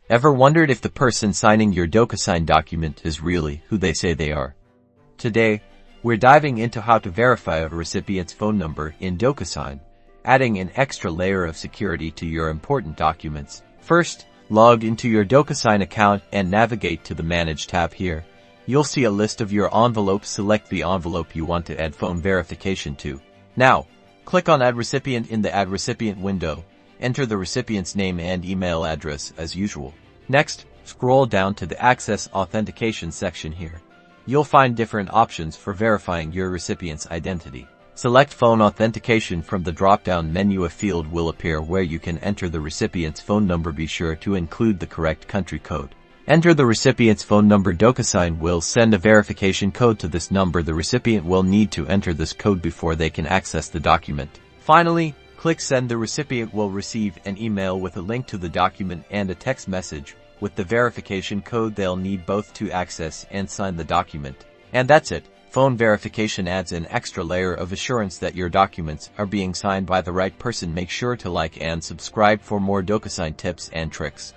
Ever wondered if the person signing your Docusign document is really who they say they are? Today, we're diving into how to verify a recipient's phone number in Docusign, adding an extra layer of security to your important documents. First, log into your Docusign account and navigate to the Manage tab here. You'll see a list of your envelopes. Select the envelope you want to add phone verification to. Now, click on Add Recipient in the Add Recipient window. Enter the recipient's name and email address as usual. Next, scroll down to the Access Authentication section here. You'll find different options for verifying your recipient's identity. Select Phone Authentication from the drop-down menu. A field will appear where you can enter the recipient's phone number. Be sure to include the correct country code. Enter the recipient's phone number. Docusign will send a verification code to this number. The recipient will need to enter this code before they can access the document. Finally, click Send. The recipient will receive an email with a link to the document and a text message with the verification code. They'll need both to access and sign the document. And that's it. Phone verification adds an extra layer of assurance that your documents are being signed by the right person. Make sure to like and subscribe for more Docusign tips and tricks.